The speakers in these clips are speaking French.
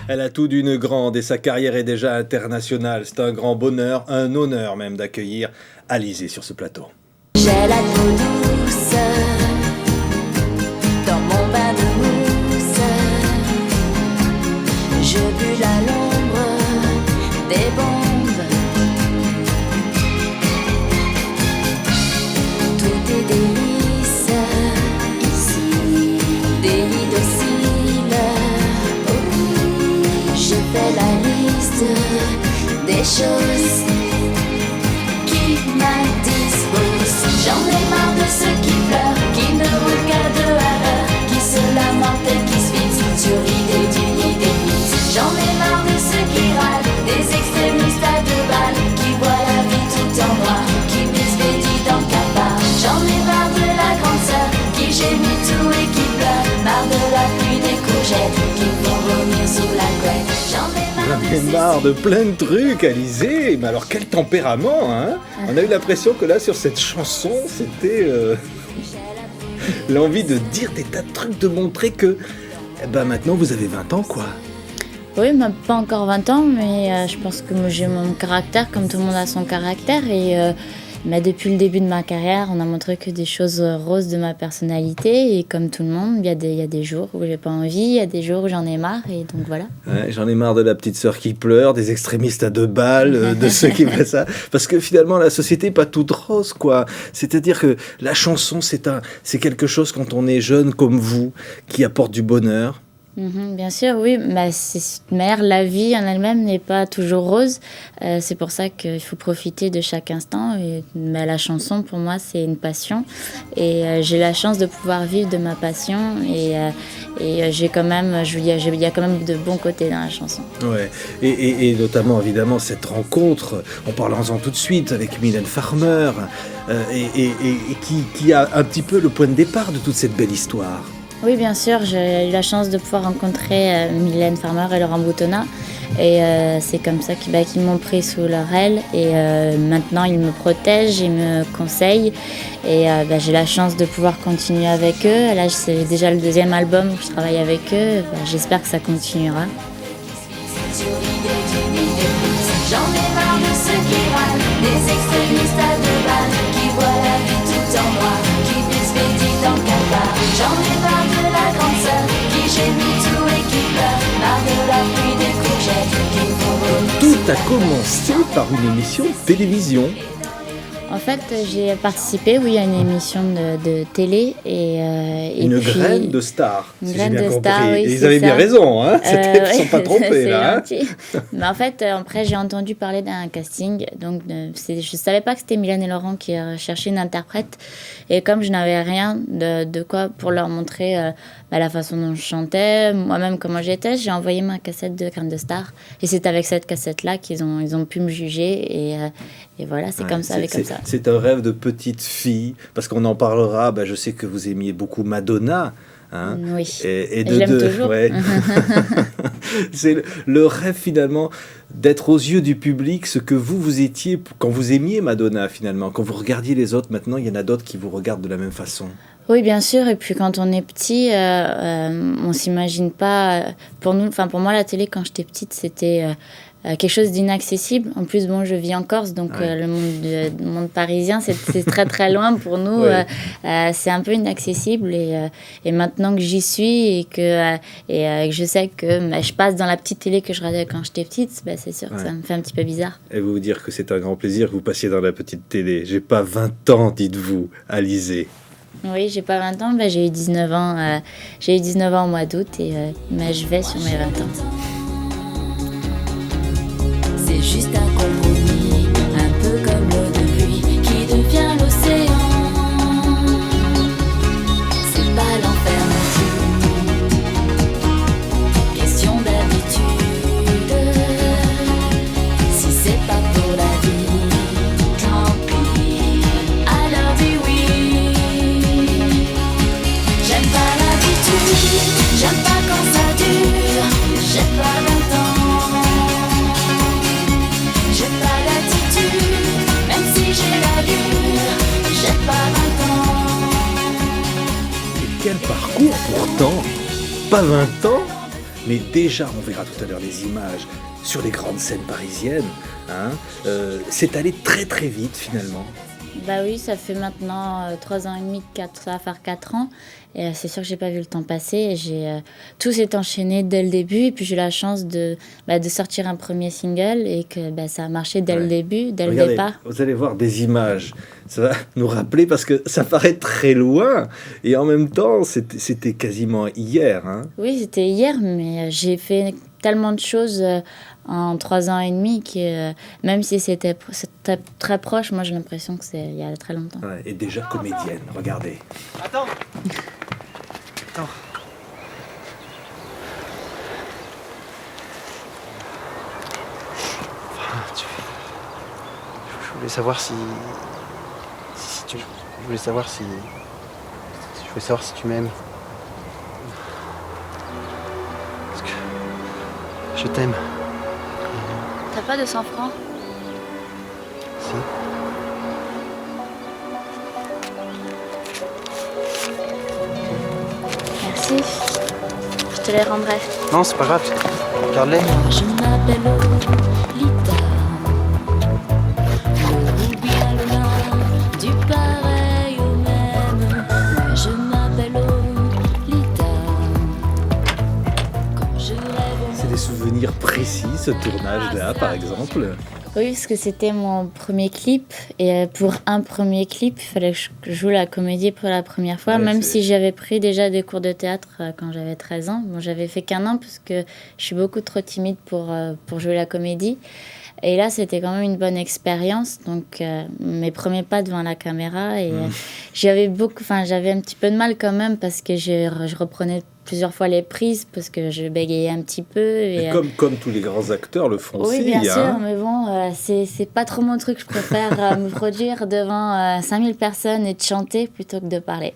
Elle a tout d'une grande et sa carrière est déjà internationale. C'est un grand bonheur, un honneur même d'accueillir Alizée sur ce plateau. J'ai la peau douce dans mon bain de mousse. Je bulle à l'ombre des bombes. Tout est délice ici, délit docile. Je fais la liste des choses qui m'indisposent. J'en ai marre de ceux qui pleurent, qui ne roulent qu'à deux à l'heure, qui se lamentent et qui se fixent sur l'idée d'une idée fixe. J'en ai marre de ceux qui râlent, des extrémistes à deux balles, qui voient la vie tout en noir, qui m'expédient dans le cafard. J'en ai marre de la grande sœur, qui gémit tout et qui pleure, marre de la pluie des courgettes, qui font vomir sous la couette. J'en ai Marre de plein de trucs, Alizée. Mais alors quel tempérament, hein? On a eu l'impression que là, sur cette chanson, c'était l'envie de dire des tas de trucs, de montrer que maintenant vous avez 20 ans, quoi. Oui, mais pas encore 20 ans, mais je pense que moi, j'ai mon caractère, comme tout le monde a son caractère. Et mais depuis le début de ma carrière, on a montré que des choses roses de ma personnalité. Et comme tout le monde, il y a des jours où j'ai pas envie, il y a des jours où j'en ai marre. Et donc voilà. Ouais, j'en ai marre de la petite sœur qui pleure, des extrémistes à deux balles, de ceux qui font ça. Parce que finalement, la société n'est pas toute rose, quoi. C'est-à-dire que la chanson, c'est quelque chose, quand on est jeune comme vous, qui apporte du bonheur. Bien sûr, oui. Mais la vie en elle-même n'est pas toujours rose. C'est pour ça qu'il faut profiter de chaque instant. Mais la chanson, pour moi, c'est une passion. Et j'ai la chance de pouvoir vivre de ma passion. Et j'ai quand même, il y a quand même de bons côtés dans la chanson. Ouais. Et notamment, évidemment, cette rencontre, en parlant-en tout de suite, avec Mylène Farmer, et qui a un petit peu le point de départ de toute cette belle histoire. Oui, bien sûr, j'ai eu la chance de pouvoir rencontrer Mylène Farmer et Laurent Boutonnat. Et c'est comme ça qu'ils m'ont pris sous leur aile. Et maintenant, ils me protègent, ils me conseillent. Et j'ai la chance de pouvoir continuer avec eux. Là, c'est déjà le 2e album où je travaille avec eux. J'espère que ça continuera. J'en ai marre de ceux qui râlent, des extrémistes à deux balles, qui voient la vie tout en noir, qui m'expédient dans le cafard. J'en ai marre de la grande sœur, qui gémit tout et qui pleure, marre de la pluie des courgettes, qui font vomir. Tout a commencé par une émission de télévision. En fait, j'ai participé, à une émission de télé. Une puis, graine de star, une si j'ai graine bien de compris. star, oui, et ils c'est avaient bien ça. raison, hein. Ils ne sont pas trompés, c'est là. gentil. Mais en fait, après, j'ai entendu parler d'un casting. Donc, je ne savais pas que c'était Mylène et Laurent qui cherchaient une interprète. Et comme je n'avais rien de quoi pour leur montrer la façon dont je chantais, moi-même comment j'étais, j'ai envoyé ma cassette de Graine de Star. Et c'est avec cette cassette-là qu'ils ont pu me juger. Et voilà, c'est comme ça. C'est un rêve de petite fille, parce qu'on en parlera. Je sais que vous aimiez beaucoup Madonna. Hein, oui, et je l'aime toujours. Ouais. C'est le rêve finalement d'être aux yeux du public ce que vous étiez quand vous aimiez Madonna finalement. Quand vous regardiez les autres, maintenant il y en a d'autres qui vous regardent de la même façon. Oui, bien sûr. Et puis quand on est petit, on s'imagine pas. Pour moi, la télé quand j'étais petite, c'était quelque chose d'inaccessible. En plus, je vis en Corse, donc le monde parisien, c'est très très loin pour nous. Ouais. C'est un peu inaccessible. Et maintenant que j'y suis et que je sais que je passe dans la petite télé que je regardais quand j'étais petite, c'est sûr que ça me fait un petit peu bizarre. Et vous dire que c'est un grand plaisir que vous passiez dans la petite télé. J'ai pas 20 ans, dites-vous, Alizée. Oui, j'ai pas 20 ans, j'ai eu 19 ans. J'ai eu 19 ans au mois d'août et je vais sur mes 20 ans. C'est juste un compromis, un peu comme l'eau de pluie qui devient l'océan. C'est pas l'enfer non plus, question d'habitude. Si c'est pas pour la vie, tant pis, alors dis oui. J'aime pas l'habitude, j'aime pas quand ça dure, j'aime pas quel parcours pourtant! Pas 20 ans, mais déjà, on verra tout à l'heure les images sur les grandes scènes parisiennes. Hein, c'est allé très très vite finalement. Bah oui, ça fait maintenant 3 ans et demi, ça va faire 4 ans. Et c'est sûr que j'ai pas vu le temps passer. Et tout s'est enchaîné dès le début. Et puis j'ai eu la chance de sortir un premier single et que ça a marché dès le début, dès le départ. Vous allez voir des images. Ça va nous rappeler parce que ça paraît très loin. Et en même temps, c'était quasiment hier. Hein. Oui, c'était hier, mais j'ai fait tellement de choses en 3 ans et demi que même si c'était très proche, moi j'ai l'impression que c'est il y a très longtemps. Ouais, et déjà comédienne, regardez. Attends. Je voulais savoir si tu... Je voulais savoir si tu m'aimes. Parce que je t'aime. T'as pas de 100 francs? Si. Merci. Je te les rendrai. Non, c'est pas grave. Regarde-les. Je m'appelle Lolita, ou bien Lola, du pareil au même. Moi je m'appelle Lolita, quand je rêve. C'est des souvenirs précis, ce tournage-là, par exemple. Oui, parce que c'était mon premier clip. Et pour un premier clip, il fallait que je joue la comédie pour la première fois. Ouais, même si j'avais pris déjà des cours de théâtre quand j'avais 13 ans. Bon, j'avais fait qu'un an parce que je suis beaucoup trop timide pour jouer la comédie. Et là, c'était quand même une bonne expérience. Donc, mes premiers pas devant la caméra. Et j'avais un petit peu de mal quand même parce que je reprenais plusieurs fois les prises parce que je bégayais un petit peu. Et, comme tous les grands acteurs le font aussi. Oui, bien sûr, hein. mais bon, c'est pas trop mon truc. Je préfère me produire devant 5000 personnes et de chanter plutôt que de parler.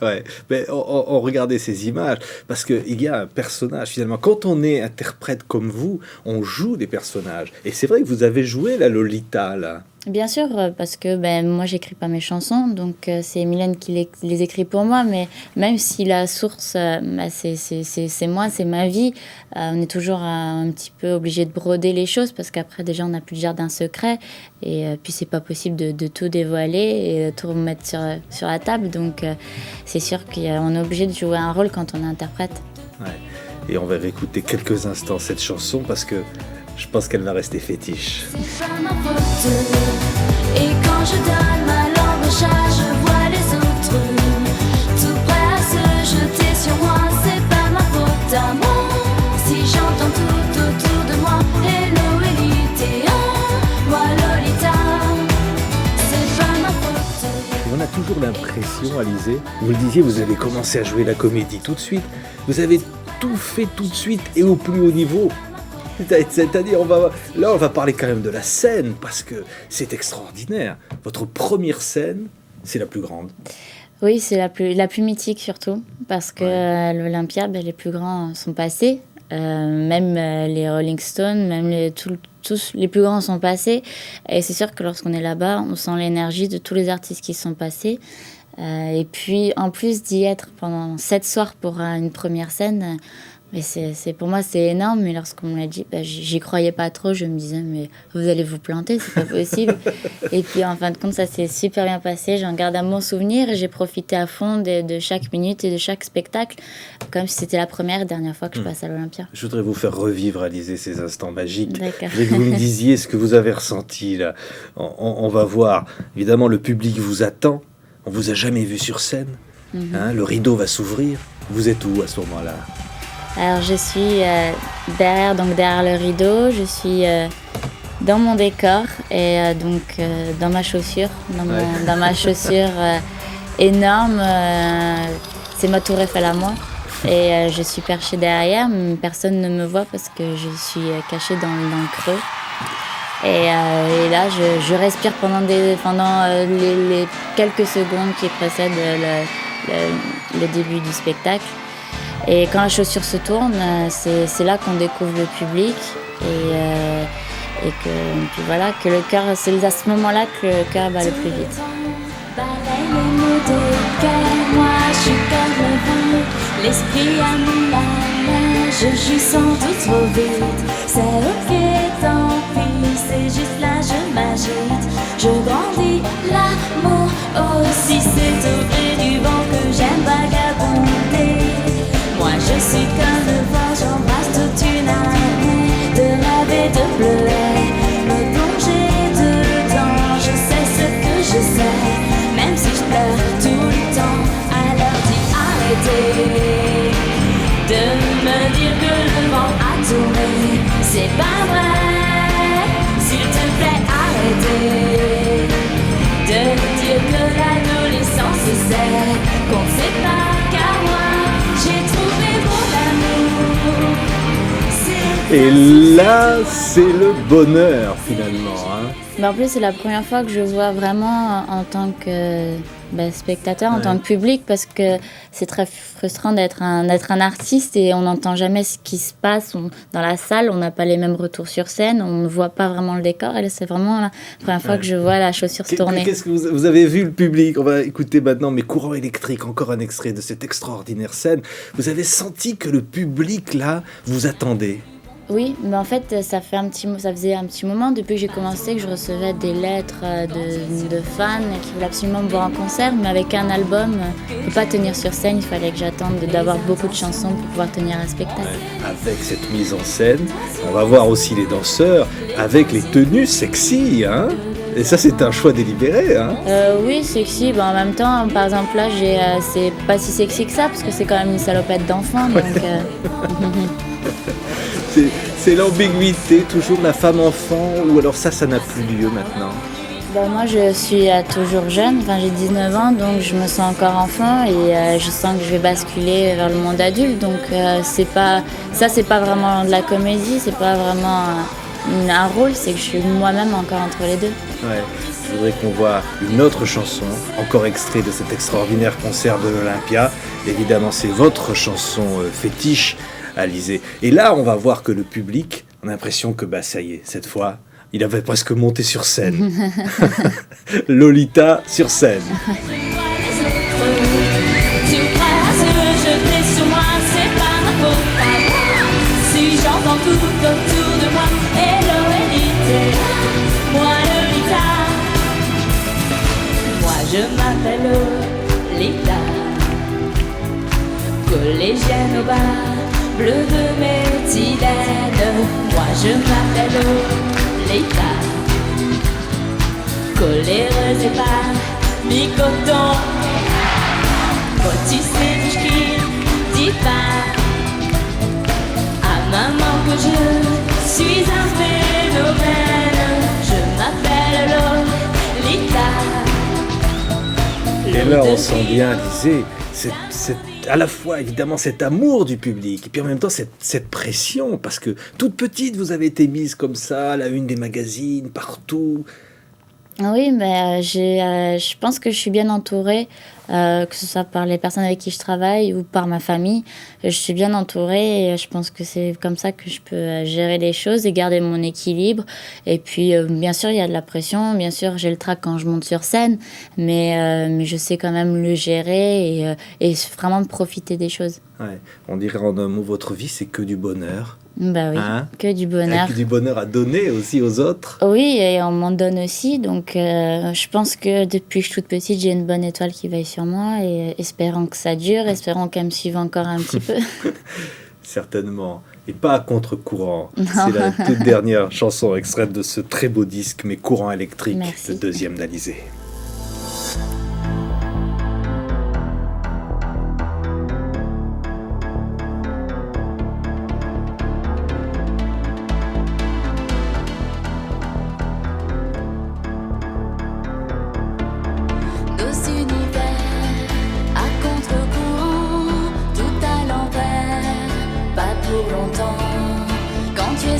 Ouais. Mais on regardait ces images parce qu'il y a un personnage finalement. Quand on est interprète comme vous, on joue des personnages. Et c'est vrai que vous avez joué la Lolita là. Bien sûr, parce que moi, j'écris pas mes chansons, donc c'est Mylène qui les écrit pour moi, mais même si la source, c'est moi, c'est ma vie, on est toujours un petit peu obligé de broder les choses, parce qu'après, déjà, on n'a plus de jardin secret, et puis c'est pas possible de tout dévoiler et de tout remettre sur la table, donc c'est sûr qu'on est obligé de jouer un rôle quand on interprète. Ouais. Et on va écouter quelques instants cette chanson, parce que je pense qu'elle va rester fétiche. C'est pas ma faute. Et quand je donne ma langue au chat, je vois les autres tout prêts à se jeter sur moi. C'est pas ma faute à moi. Si j'entends tout autour de moi, hello Elite, moi Lolita, c'est pas ma faute. Et on a toujours l'impression, Alizée, vous le disiez, vous avez commencé à jouer la comédie tout de suite. Vous avez tout fait tout de suite et au plus haut niveau. C'est-à-dire, on va parler quand même de la scène, parce que c'est extraordinaire. Votre première scène, c'est la plus grande. Oui, c'est la plus mythique surtout, parce que l'Olympia, les plus grands sont passés. Même les Rolling Stones, même tous les plus grands sont passés. Et c'est sûr que lorsqu'on est là-bas, on sent l'énergie de tous les artistes qui sont passés. Et puis, en plus d'y être pendant 7 soirs pour une première scène... Mais pour moi, c'est énorme. Mais lorsqu'on me l'a dit, j'y croyais pas trop. Je me disais, mais vous allez vous planter, c'est pas possible. Et puis, en fin de compte, ça s'est super bien passé. J'en garde un bon souvenir et j'ai profité à fond de chaque minute et de chaque spectacle, comme si c'était la première et dernière fois que je passe à l'Olympia. Je voudrais vous faire revivre, Alizée, ces instants magiques. D'accord. Je voudrais que vous me disiez ce que vous avez ressenti, là. On va voir. Évidemment, le public vous attend. On vous a jamais vu sur scène. Hein, le rideau va s'ouvrir. Vous êtes où à ce moment-là ? Alors, je suis derrière le rideau, je suis dans mon décor et dans ma chaussure, dans ma chaussure énorme. C'est ma tour Eiffel à moi. Et je suis perchée derrière, mais personne ne me voit parce que je suis cachée dans le creux. Et là, je respire pendant les quelques secondes qui précèdent le début du spectacle. Et quand la chaussure se tourne, c'est là qu'on découvre le public et puis voilà, que le cœur, c'est à ce moment-là que le cœur bat le plus vite. Pareil les mots de cœur, moi je suis comme le vent. L'esprit à mon âme, je joue sans doute trop vite. C'est ok, tant pis, c'est juste là, je m'agite. Je grandis, l'amour aussi, c'est au gré du vent que j'aime vagabonder. Moi je suis comme le vent, j'embrasse toute une année. De rêver, de pleurer, me plonger dedans. Je sais ce que je sais, même si je pleure tout le temps. Alors dis arrêtez de me dire que le vent a tourné. C'est pas vrai, s'il te plaît arrêtez de dire que l'adolescence c'est qu'on ne sait pas, car moi j'ai trouvé mon amour. Et là, c'est le bonheur finalement. Hein. Mais en plus, c'est la première fois que je vois vraiment en tant que spectateur, en tant que public, parce que c'est très frustrant d'être un artiste et on n'entend jamais ce qui se passe dans la salle, on n'a pas les mêmes retours sur scène, on ne voit pas vraiment le décor, et là, c'est vraiment la première fois que je vois la chaussure se tourner. Qu'est-ce que vous avez vu le public? On va écouter maintenant mes courants électriques, encore un extrait de cette extraordinaire scène. Vous avez senti que le public, là, vous attendait? Oui, mais en fait, ça faisait un petit moment depuis que j'ai commencé que je recevais des lettres de fans qui voulaient absolument me voir en concert, mais avec un album, je ne peux pas tenir sur scène, il fallait que j'attende d'avoir beaucoup de chansons pour pouvoir tenir un spectacle. Avec cette mise en scène, on va voir aussi les danseurs avec les tenues sexy, hein. Et ça, c'est un choix délibéré, hein. Oui, sexy. En même temps, par exemple, là, c'est pas si sexy que ça, parce que c'est quand même une salopette d'enfant. Donc, c'est l'ambiguïté, toujours la femme-enfant, ou alors ça n'a plus lieu maintenant? Moi, je suis toujours jeune, j'ai 19 ans, donc je me sens encore enfant et je sens que je vais basculer vers le monde adulte. Donc, c'est pas vraiment de la comédie, c'est pas vraiment un rôle, c'est que je suis moi-même encore entre les deux. Ouais, je voudrais qu'on voit une autre chanson, encore extrait de cet extraordinaire concert de l'Olympia. Évidemment, c'est votre chanson fétiche, Alizée. Et là, on va voir que le public, on a l'impression que ça y est, cette fois, il avait presque monté sur scène. Lolita sur scène. Si j'entends tout autour de moi, hello Elite, moi Lolita, moi je m'appelle Lolita, collégienne au bar, bleu de méthylène, moi je m'appelle Lolita, coléreuse et pas mi-coton, potisser du ski, dis pas maman que je suis un phénomène, je m'appelle Lolita. Et là, on sent bien, Alizée, c'est à la fois évidemment cet amour du public et puis en même temps cette pression, parce que toute petite, vous avez été mise comme ça à la une des magazines, partout. Oui, mais je pense que je suis bien entourée, que ce soit par les personnes avec qui je travaille ou par ma famille. Je suis bien entourée et je pense que c'est comme ça que je peux gérer les choses et garder mon équilibre. Et puis, bien sûr, il y a de la pression. Bien sûr, j'ai le trac quand je monte sur scène, mais je sais quand même le gérer et vraiment profiter des choses. Ouais. On dirait en un mot, votre vie, c'est que du bonheur. Bah oui, que du bonheur. Avec du bonheur à donner aussi aux autres. Oui, et on m'en donne aussi. Donc, je pense que depuis que je suis toute petite, j'ai une bonne étoile qui veille sur moi. Et espérons que ça dure, espérons qu'elle me suive encore un petit peu. Certainement. Et pas à contre-courant. C'est la toute dernière chanson extraite de ce très beau disque, Mes courants électriques, Merci. le deuxième d'Alizée.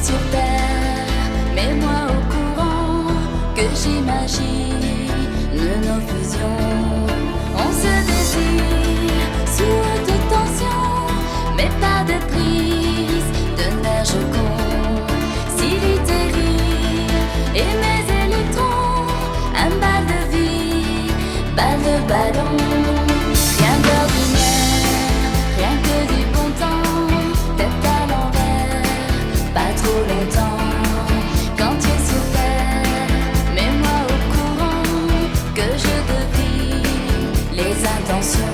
Sur terre, mets-moi au courant que j'imagine Attention,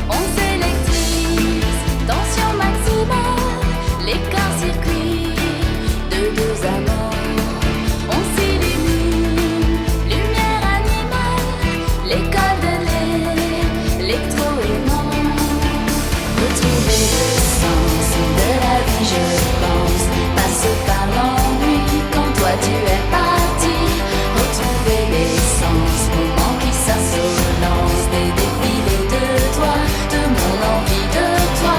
on s'électrise, tension maximale, les corps-circuits de deux amants. On s'illumine, lumière animale, l'école de l'électro-aimant. Retrouver le sens de la vie, je pense, passe par l'ennui quand toi tu es parti. Retrouver l'essence, moment qui s'assolance, des défilés de toi, de mon envie de toi.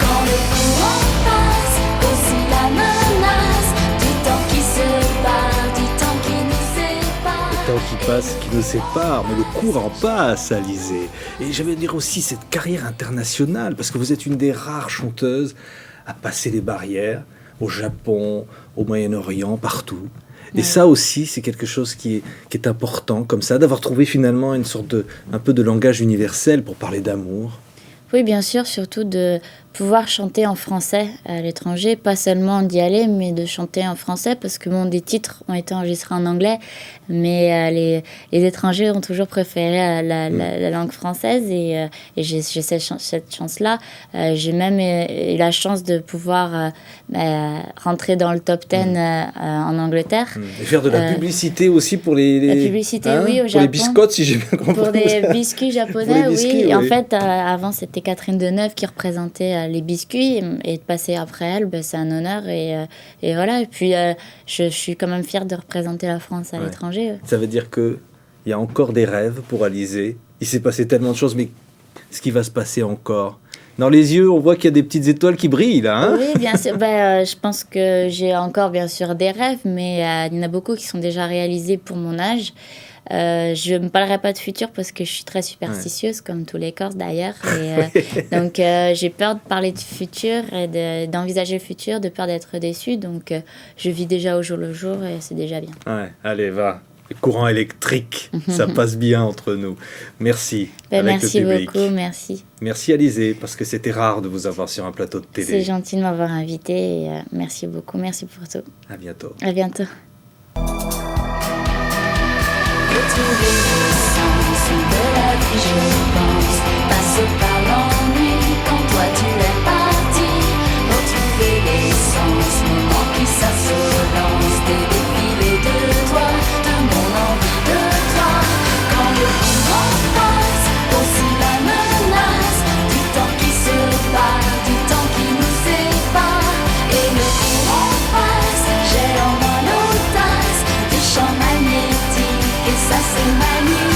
Quand le courant passe, aussi la menace du temps qui se part, du temps qui nous sépare. Le temps qui passe, qui nous sépare, mais le courant passe, Alizée. Et j'allais dire aussi cette carrière internationale, parce que vous êtes une des rares chanteuses à passer les barrières, au Japon, au Moyen-Orient, partout. Et ça aussi, c'est quelque chose qui est important, comme ça, d'avoir trouvé finalement une sorte un peu de langage universel pour parler d'amour. Oui, bien sûr, surtout de pouvoir chanter en français à l'étranger, pas seulement d'y aller, mais de chanter en français, parce que bon, des titres ont été enregistrés en anglais, mais les étrangers ont toujours préféré la langue française, et j'ai cette chance-là. J'ai même eu la chance de pouvoir rentrer dans le top 10 en Angleterre. Et faire de la publicité aussi pour la publicité, oui, au pour Japon. les biscottes, si j'ai bien compris. Pour des biscuits japonais, Pour les biscuits, oui. Et en oui. fait, avant, c'était Catherine Deneuve qui représentait les biscuits, et de passer après elle, c'est un honneur, et voilà. Et puis, je suis quand même fière de représenter la France à l'étranger. Ça veut dire qu'il y a encore des rêves pour Alizée. Il s'est passé tellement de choses, mais ce qui va se passer encore? Dans les yeux, on voit qu'il y a des petites étoiles qui brillent, là. Hein? Oui, bien sûr. Je pense que j'ai encore, bien sûr, des rêves, mais il y en a beaucoup qui sont déjà réalisés pour mon âge. Je ne parlerai pas de futur parce que je suis très superstitieuse, comme tous les Corses d'ailleurs. Donc, j'ai peur de parler de futur et d'envisager le futur, de peur d'être déçue. Donc, je vis déjà au jour le jour et c'est déjà bien. Ouais, allez, va. Le courant électrique, ça passe bien entre nous. Merci. Merci le public. beaucoup, merci. Merci Alizée, parce que c'était rare de vous avoir sur un plateau de télé. C'est gentil de m'avoir invité et merci beaucoup. Merci pour tout. À bientôt. À bientôt. Retrouver le sens de la vie, je pense, passe par l'ennui quand toi tu es parti. Retrouver l'essence, moment qui s'assolance, des défilés de toi, de mon envie de toi. Quand le courant passe, aussi la menace du temps qui se part, du temps qui nous sépare. Et le courant passe, j'ai en moi l'audace des champs magnétiques. Et ça c'est magnifique.